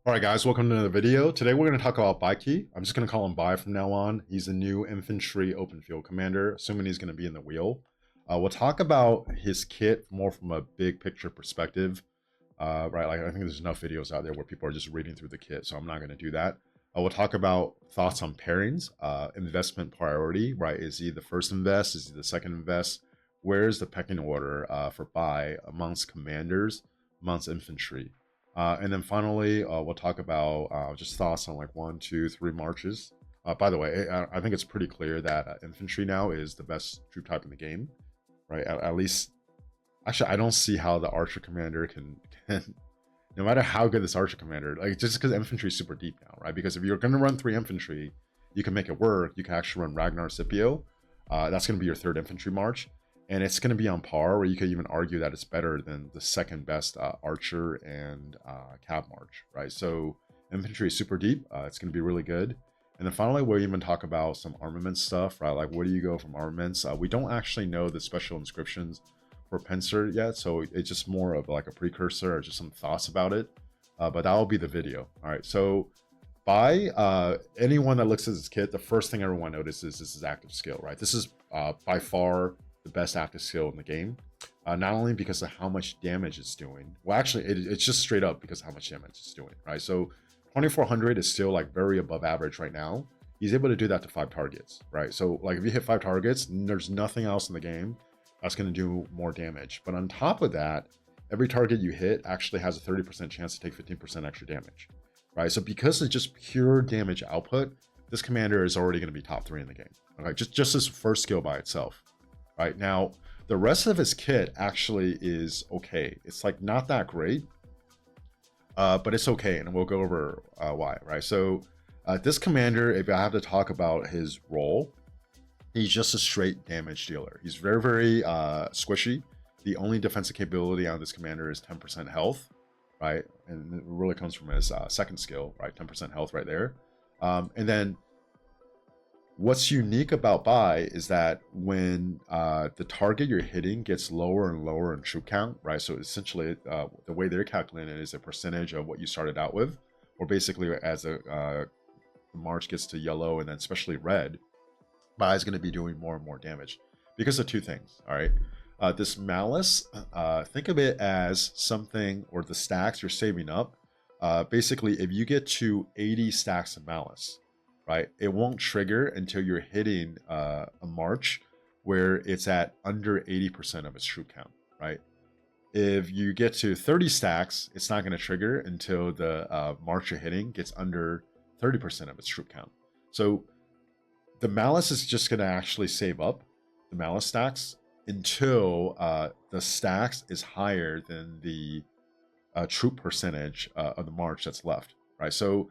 Alright guys, welcome to another video. Today we're going to talk about Bai Qi. I'm just going to call him Bai from now on. He's a new infantry open field commander, assuming he's going to be in the wheel. We'll talk about his kit more from a big picture perspective. Right, like I think there's enough videos out there where people are just reading through the kit, so I'm not going to do that. We'll talk about thoughts on pairings, investment priority, right? Is he the first invest? Is he the second invest? Where's the pecking order for Bai amongst commanders, amongst infantry? And then finally, we'll talk about just thoughts on like 1, 2, 3 marches. By the way, I think it's pretty clear that infantry now is the best troop type in the game, right? At least, actually, I don't see how the archer commander can no matter how good this archer commander, like just because infantry is super deep now, right? Because if you're going to run 3 infantry, you can make it work. You can actually run Ragnar Scipio. That's going to be your 3rd infantry march. And it's going to be on par, where you could even argue that it's better than the 2nd best archer and cav march, right? So infantry is super deep. It's going to be really good. And then finally, we'll even talk about some armament stuff, right? Like, where do you go from armaments? We don't actually know the special inscriptions for Pincer yet, so it's just more of like a precursor or just some thoughts about it. But that will be the video. All right, so by anyone that looks at this kit, the first thing everyone notices is his active skill, right? This is by far the best active skill in the game, not only because of how much damage it's doing. Well, actually, it's just straight up because of how much damage it's doing, right? So 2400 is still like very above average right now. He's able to do that to 5 targets, right? So like if you hit 5 targets, there's nothing else in the game that's going to do more damage. But on top of that, every target you hit actually has a 30% chance to take 15% extra damage, right? So because it's just pure damage output, this commander is already going to be top 3 in the game. Okay, just his first skill by itself. Right now, the rest of his kit actually is okay. It's like not that great, but it's okay, and we'll go over why. Right. So this commander, if I have to talk about his role, he's just a straight damage dealer. He's very, very squishy. The only defensive capability on this commander is 10% health, right? And it really comes from his 2nd skill, right? 10% health right there. And then what's unique about Bai is that when the target you're hitting gets lower and lower in troop count, right? So essentially, the way they're calculating it is a percentage of what you started out with, or basically as the march gets to yellow and then especially red, Bai is going to be doing more and more damage because of 2 things. All right, this malice, think of it as something, or the stacks you're saving up. Basically, if you get to 80 stacks of malice, right, it won't trigger until you're hitting a march where it's at under 80% of its troop count, right? If you get to 30 stacks, it's not going to trigger until the march you're hitting gets under 30% of its troop count. So the malice is just going to actually save up the malice stacks until the stacks is higher than the troop percentage of the march that's left, right? So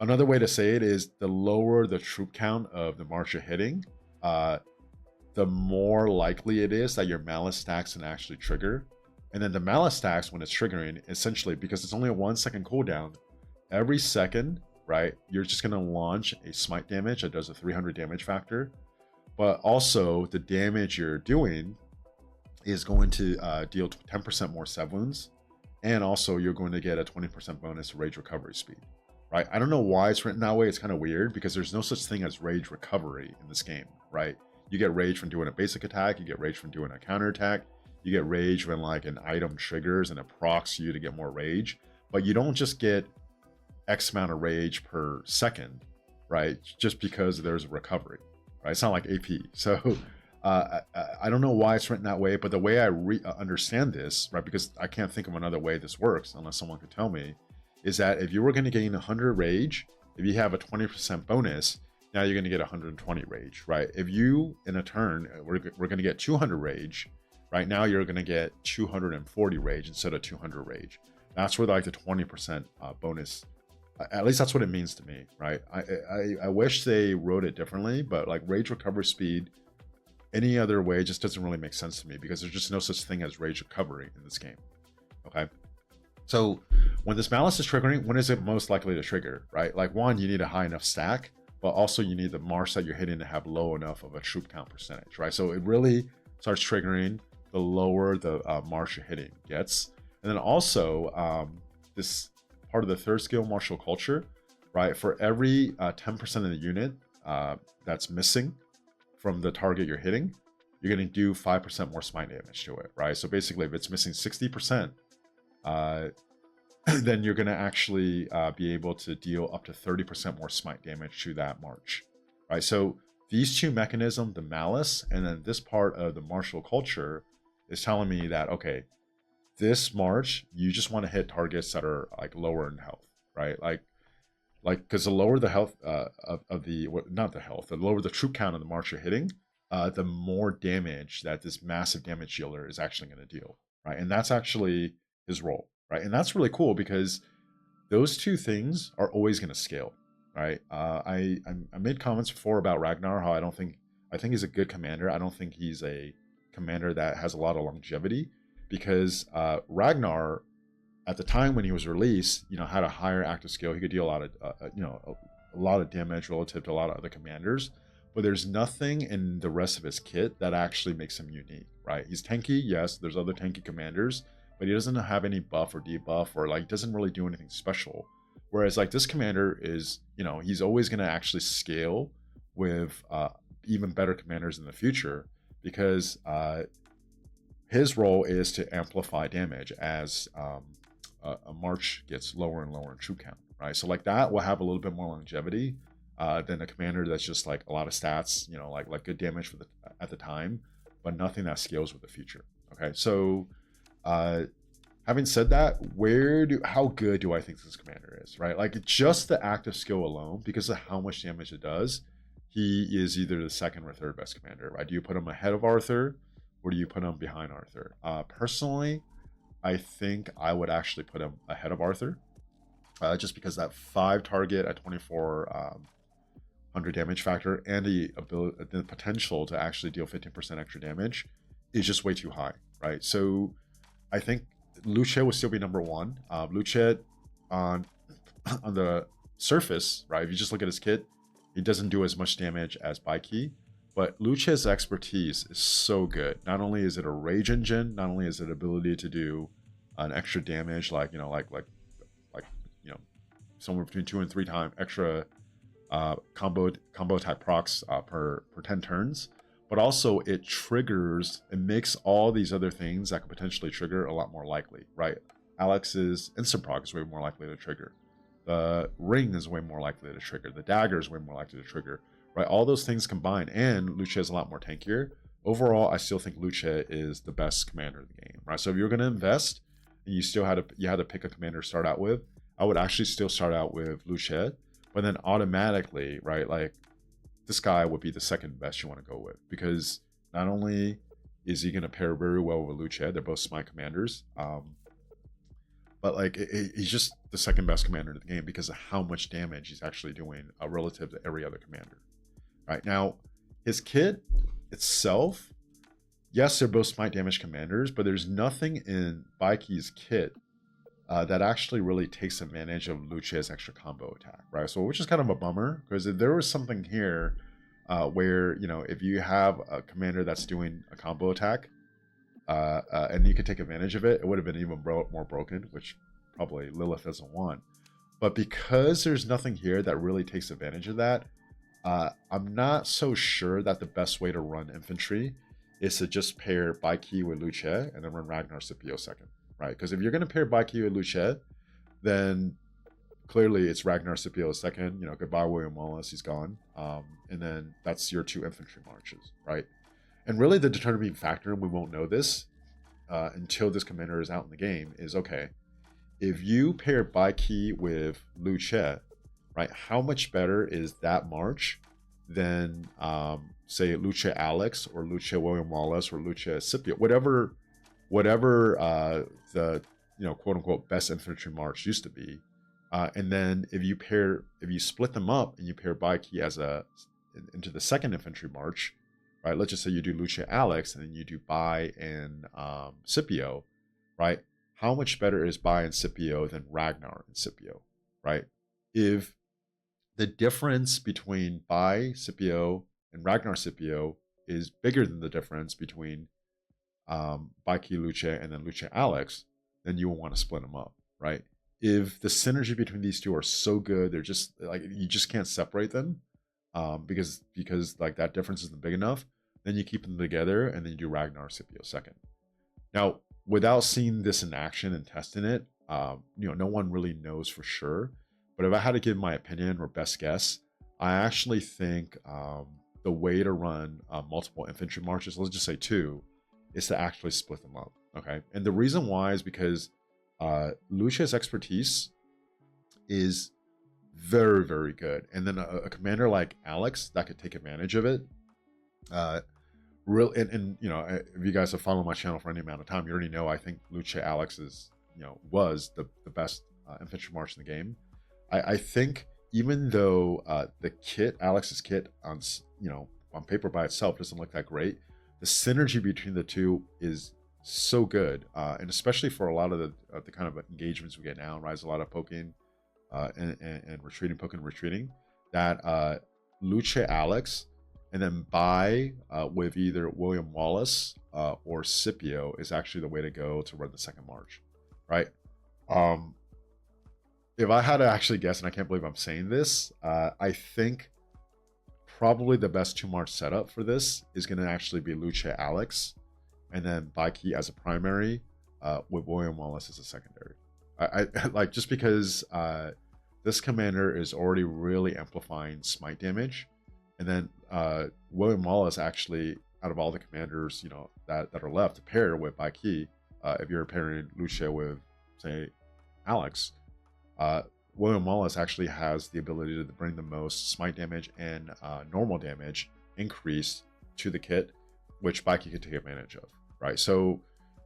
another way to say it is, the lower the troop count of the march you're hitting, the more likely it is that your malice stacks can actually trigger. And then the malice stacks, when it's triggering, essentially, because it's only a 1-second cooldown, every second, right, you're just going to launch a smite damage that does a 300 damage factor. But also, the damage you're doing is going to deal 10% more sev wounds. And also, you're going to get a 20% bonus to rage recovery speed. Right? I don't know why it's written that way. It's kind of weird because there's no such thing as rage recovery in this game, right? You get rage from doing a basic attack, you get rage from doing a counter attack, you get rage when like an item triggers and it procs you to get more rage, but you don't just get X amount of rage per second, right? Just because there's a recovery, right? It's not like AP. So I don't know why it's written that way, but the way I understand this, right? Because I can't think of another way this works unless someone could tell me, is that if you were going to gain 100 rage, if you have a 20% bonus, now you're going to get 120 rage, right? If you, in a turn, we're going to get 200 rage, right? Now you're going to get 240 rage instead of 200 rage. That's where like the 20% bonus, at least that's what it means to me, right? I wish they wrote it differently, but like rage recovery speed, any other way just doesn't really make sense to me, because there's just no such thing as rage recovery in this game, okay? So when this malice is triggering, when is it most likely to trigger, right? Like, 1, you need a high enough stack, but also you need the march that you're hitting to have low enough of a troop count percentage, right? So it really starts triggering the lower the march you're hitting gets. And then also, this part of the third skill, martial culture, right? For every 10% of the unit that's missing from the target you're hitting, you're going to do 5% more smite damage to it, right? So basically, if it's missing 60%, then you're going to actually be able to deal up to 30% more smite damage to that march, right? So these two mechanisms, the malice and then this part of the martial culture, is telling me that, okay, this march, you just want to hit targets that are like lower in health, right? Like because the lower the health of the, not the health, the lower the troop count of the march you're hitting, the more damage that this massive damage dealer is actually going to deal, right? And that's actually his role, right? And that's really cool because those two things are always going to scale, right? I made comments before about Ragnar, how I think he's a good commander. I don't think he's a commander that has a lot of longevity because Ragnar, at the time when he was released, had a higher active skill. He could deal a lot of a lot of damage relative to a lot of other commanders. But there's nothing in the rest of his kit that actually makes him unique, right? He's tanky, yes. There's other tanky commanders, but he doesn't have any buff or debuff or like doesn't really do anything special. Whereas like this commander is, he's always going to actually scale with even better commanders in the future because his role is to amplify damage as a march gets lower and lower in troop count, right? So like that will have a little bit more longevity than a commander that's just like a lot of stats, like good damage for at the time, but nothing that scales with the future. Okay, so having said that, how good do I think this commander is, right? Like just the active skill alone, because of how much damage it does, he is either the second or third best commander, right? Do you put him ahead of Arthur, or do you put him behind Arthur? Personally, I think I would actually put him ahead of Arthur, just because that 5 target at 2400 damage factor and the potential to actually deal 15% extra damage is just way too high, right? So I think Luce will still be number 1. Luce on the surface, right? If you just look at his kit, he doesn't do as much damage as Bai Qi, but Luce's expertise is so good. Not only is it a rage engine, not only is it ability to do an extra damage, like somewhere between 2 and 3 times extra combo type procs per 10 turns, but also it makes all these other things that could potentially trigger a lot more likely, right? Alex's instant proc is way more likely to trigger. The ring is way more likely to trigger. The dagger is way more likely to trigger, right? All those things combined, and Luce is a lot more tankier. Overall, I still think Luce is the best commander of the game, right? So if you're going to invest and you had to pick a commander to start out with, I would actually still start out with Luce, but then automatically, right, like this guy would be the second best you want to go with, because not only is he going to pair very well with Luce, they're both smite commanders, but like he's just the second best commander in the game because of how much damage he's actually doing relative to every other commander. Right now, his kit itself, yes, they're both smite damage commanders, but there's nothing in Bai Qi's kit that actually really takes advantage of Luce's extra combo attack, right? So which is kind of a bummer, because if there was something here where, if you have a commander that's doing a combo attack, and you could take advantage of it, it would have been even more broken, which probably Lilith doesn't want. But because there's nothing here that really takes advantage of that, I'm not so sure that the best way to run infantry is to just pair Bai Qi with Luce and then run Ragnar Scipio second, right? Because if you're going to pair Bai Qi with Luce, then clearly it's Ragnar Scipio second. Goodbye William Wallace, he's gone. And then that's your 2 infantry marches, right? And really the determining factor, and we won't know this until this commander is out in the game, is, okay, if you pair Bai Qi with Luce, right, how much better is that march than, say, Luce Alex or Luce William Wallace or Luce Scipio, whatever the quote unquote best infantry march used to be. And then if you split them up and you pair Bai Qi into the second infantry march, right? Let's just say you do Luce Alex and then you do Bai and Scipio, right? How much better is Bai and Scipio than Ragnar and Scipio, right? If the difference between Bai Scipio and Ragnar Scipio is bigger than the difference between Bai Qi Luce and then Luce Alex, then you will want to split them up, right? if the synergy between these two are so good, they're just like you just can't separate them, because like that difference isn't big enough. Then you keep them together, and then you do Ragnar Scipio second. Now, without seeing this in action and testing it, no one really knows for sure. But if I had to give my opinion or best guess, I actually think the way to run multiple infantry marches, let's just say two, is to actually split them up. Okay, and the reason why is because Lucia's expertise is very, very good, and then a commander like Alex that could take advantage of it. Real and if you guys have followed my channel for any amount of time, you already know I think Lucia Alex is was the best infantry march in the game. I think even though the kit, Alex's kit on on paper by itself doesn't look that great, the synergy between the two is so good, and especially for a lot of the kind of engagements we get now, right? A lot of poking and retreating, poking, retreating. That Lucia Alex and then Bai with either William Wallace or Scipio is actually the way to go to run the second march, right? If I had to actually guess, and I can't believe I'm saying this, I think probably the best 2 march setup for this is going to actually be Lucia Alex, and then Bai Qi as a primary, with William Wallace as a secondary. I like, just because this commander is already really amplifying smite damage, and then William Wallace actually, out of all the commanders that are left to pair with Bai Qi, if you're pairing Lucia with, say, Alex, William Wallace actually has the ability to bring the most smite damage and normal damage increase to the kit, which Bai Qi could take advantage of, right? So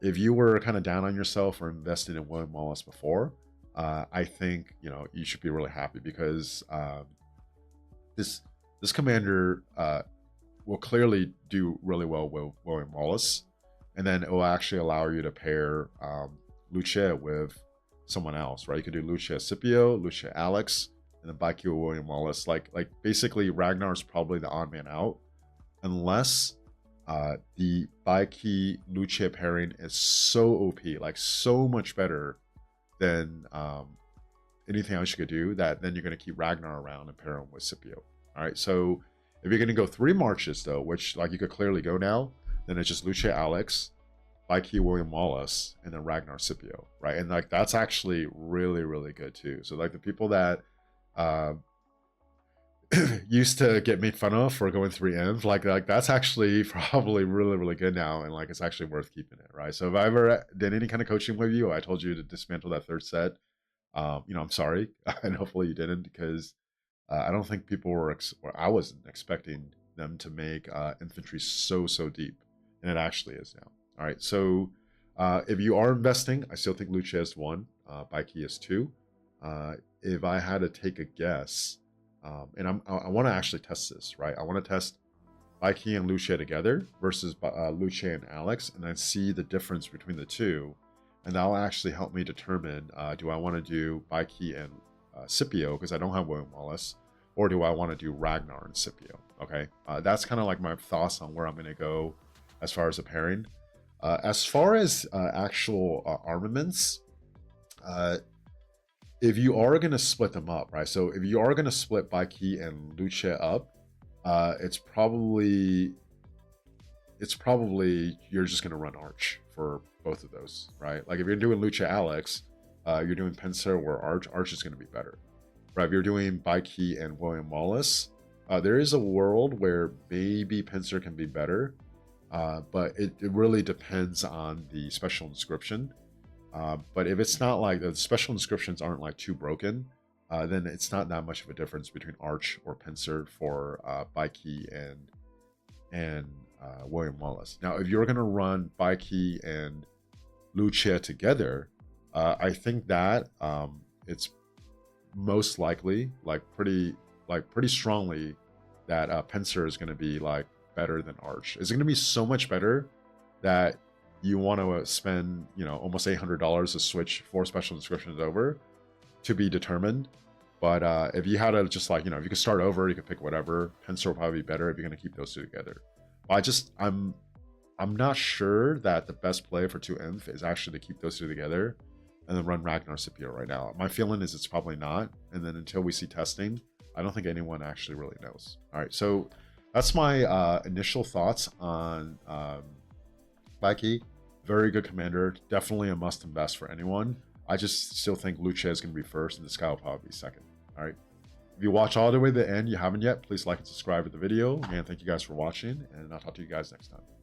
if you were kind of down on yourself or invested in William Wallace before, I think you should be really happy, because this commander will clearly do really well with William Wallace, and then it will actually allow you to pair Lucia with someone else, right? You could do Lucia Scipio, Lucia Alex, and then Bai Qi with William Wallace. Like basically Ragnar is probably the odd man out, unless the Bai Qi Lucia pairing is so OP, like so much better than anything else you could do, that then you're going to keep Ragnar around and pair him with Scipio. All right, so if you're going to go 3 marches though, which like you could clearly go now, then it's just Lucia Alex, Bai Qi William Wallace, and then Ragnar Scipio, right? And like that's actually really, really good too. So like the people that used to get made fun of for going 3 Ms, like that's actually probably really, really good now, and like it's actually worth keeping it, right? So if I ever did any kind of coaching with you, I told you to dismantle that 3rd set, I'm sorry, and hopefully you didn't, because I don't think people were or I wasn't expecting them to make infantry so deep, and it actually is now. All right, so if you are investing, I still think Lucia is 1, Bai Qi is 2. If I had to take a guess, and I want to actually test this, right? I want to test Bai Qi and Lucia together versus Lucia and Alex, and then see the difference between the two, and that'll actually help me determine, do I want to do Bai Qi and Scipio, because I don't have William Wallace, or do I want to do Ragnar and Scipio? Okay, that's kind of like my thoughts on where I'm going to go as far as the pairing. As far as actual armaments, if you are going to split them up, right? So if you are going to split Bai Qi and Lucia up, it's probably you're just going to run Arch for both of those, right? Like if you're doing Lucia Alex, you're doing Pincer or Arch is going to be better, right? If you're doing Bai Qi and William Wallace, there is a world where maybe Pincer can be better, but it really depends on the special inscription. But if it's not like the special inscriptions aren't like too broken, then it's not that much of a difference between Arch or Pincer for Bai Qi and William Wallace. Now, if you're going to run Bai Qi and Lucia together, I think that it's most likely, pretty strongly, that Pincer is going to be like better than Arch. It's going to be so much better that you want to spend almost $800 to switch 4 special inscriptions over, to be determined. But if you had to just if you could start over, you could pick whatever. Pincer will probably be better if you're going to keep those two together. I'm not sure that the best play for 2 Inf is actually to keep those two together, and then run Ragnar Scipio right now. My feeling is it's probably not. And then until we see testing, I don't think anyone actually really knows. All right, so that's my initial thoughts on Bai Qi. Very good commander. Definitely a must invest for anyone. I just still think Lucia is going to be first, and this guy will probably be second. All right. If you watch all the way to the end, you haven't yet, please like and subscribe to the video. Again, thank you guys for watching, and I'll talk to you guys next time.